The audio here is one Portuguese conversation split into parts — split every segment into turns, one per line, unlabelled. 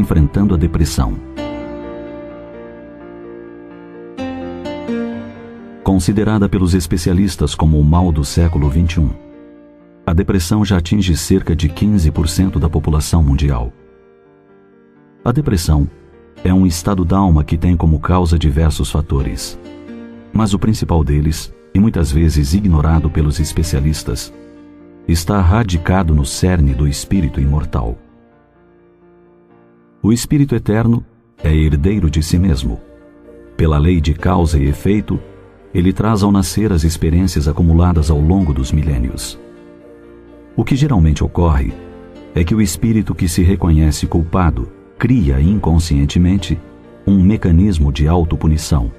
enfrentando a depressão. Considerada pelos especialistas como o mal do século XXI, a depressão já atinge cerca de 15% da população mundial. A depressão é um estado d'alma que tem como causa diversos fatores, mas o principal deles, e muitas vezes ignorado pelos especialistas, está radicado no cerne do espírito imortal. O espírito eterno é herdeiro de si mesmo. Pela lei de causa e efeito, ele traz ao nascer as experiências acumuladas ao longo dos milênios. O que geralmente ocorre é que o espírito que se reconhece culpado cria inconscientemente um mecanismo de autopunição.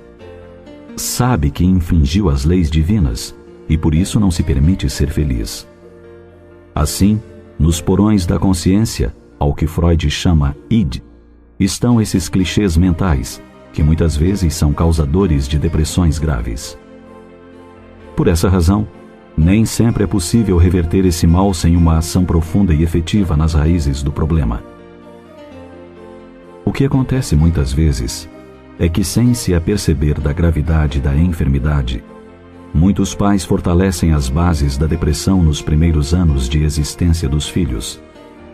Sabe que infringiu as leis divinas e por isso não se permite ser feliz. Assim, nos porões da consciência, ao que Freud chama id, estão esses clichês mentais, que muitas vezes são causadores de depressões graves. Por essa razão, nem sempre é possível reverter esse mal sem uma ação profunda e efetiva nas raízes do problema. O que acontece muitas vezes é que, sem se aperceber da gravidade da enfermidade, muitos pais fortalecem as bases da depressão nos primeiros anos de existência dos filhos,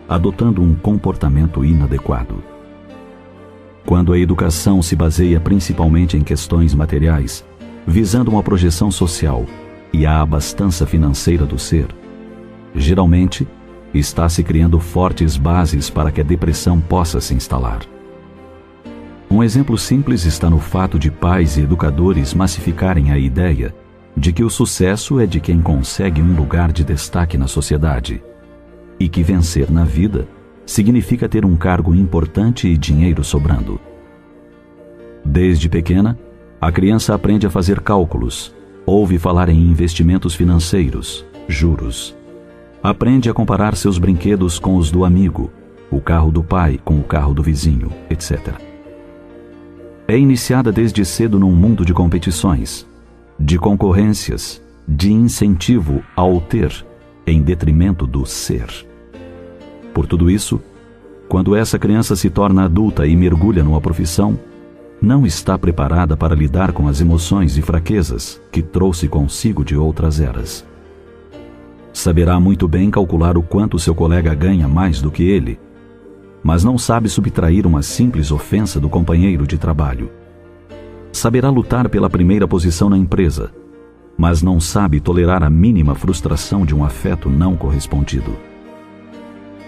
adotando um comportamento inadequado. Quando a educação se baseia principalmente em questões materiais, visando uma projeção social e a abastança financeira do ser, geralmente está se criando fortes bases para que a depressão possa se instalar. Um exemplo simples está no fato de pais e educadores massificarem a ideia de que o sucesso é de quem consegue um lugar de destaque na sociedade e que vencer na vida significa ter um cargo importante e dinheiro sobrando. Desde pequena, a criança aprende a fazer cálculos, ouve falar em investimentos financeiros, juros. Aprende a comparar seus brinquedos com os do amigo, o carro do pai com o carro do vizinho, etc. É iniciada desde cedo num mundo de competições, de concorrências, de incentivo ao ter, em detrimento do ser. Por tudo isso, quando essa criança se torna adulta e mergulha numa profissão, não está preparada para lidar com as emoções e fraquezas que trouxe consigo de outras eras. Saberá muito bem calcular o quanto seu colega ganha mais do que ele, mas não sabe subtrair uma simples ofensa do companheiro de trabalho. Saberá lutar pela primeira posição na empresa, mas não sabe tolerar a mínima frustração de um afeto não correspondido.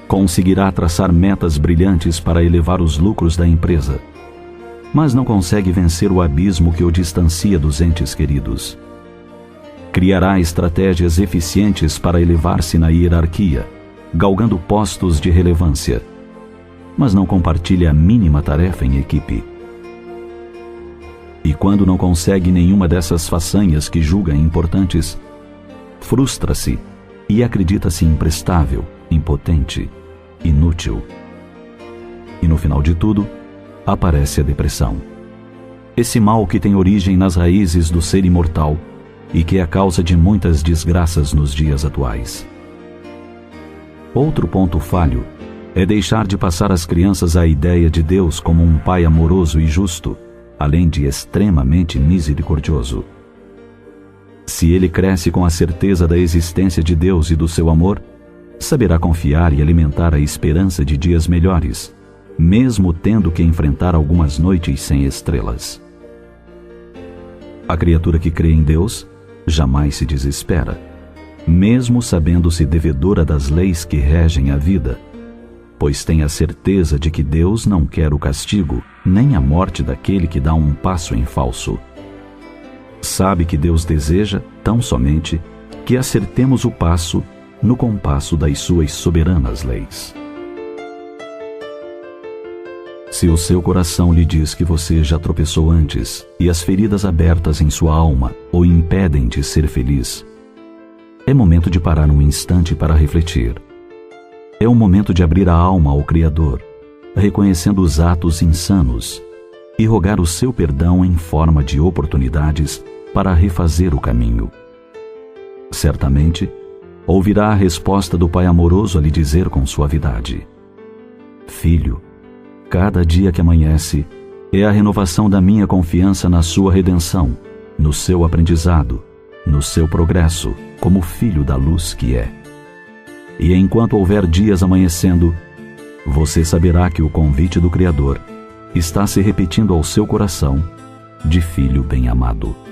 Conseguirá traçar metas brilhantes para elevar os lucros da empresa, mas não consegue vencer o abismo que o distancia dos entes queridos. Criará estratégias eficientes para elevar-se na hierarquia, galgando postos de relevância, mas não compartilha a mínima tarefa em equipe. E quando não consegue nenhuma dessas façanhas que julga importantes, frustra-se e acredita-se imprestável, impotente, inútil. E no final de tudo, aparece a depressão. Esse mal que tem origem nas raízes do ser imortal e que é a causa de muitas desgraças nos dias atuais. Outro ponto falho é deixar de passar às crianças a ideia de Deus como um pai amoroso e justo, além de extremamente misericordioso. Se ele cresce com a certeza da existência de Deus e do seu amor, saberá confiar e alimentar a esperança de dias melhores, mesmo tendo que enfrentar algumas noites sem estrelas. A criatura que crê em Deus jamais se desespera, mesmo sabendo-se devedora das leis que regem a vida, pois tem a certeza de que Deus não quer o castigo nem a morte daquele que dá um passo em falso. Sabe que Deus deseja, tão somente, que acertemos o passo no compasso das suas soberanas leis. Se o seu coração lhe diz que você já tropeçou antes e as feridas abertas em sua alma o impedem de ser feliz, é momento de parar um instante para refletir. É o momento de abrir a alma ao Criador, reconhecendo os atos insanos e rogar o seu perdão em forma de oportunidades para refazer o caminho. Certamente, ouvirá a resposta do Pai amoroso a lhe dizer com suavidade: Filho, cada dia que amanhece é a renovação da minha confiança na sua redenção, no seu aprendizado, no seu progresso, como filho da luz que é. E enquanto houver dias amanhecendo, você saberá que o convite do Criador está se repetindo ao seu coração de filho bem-amado.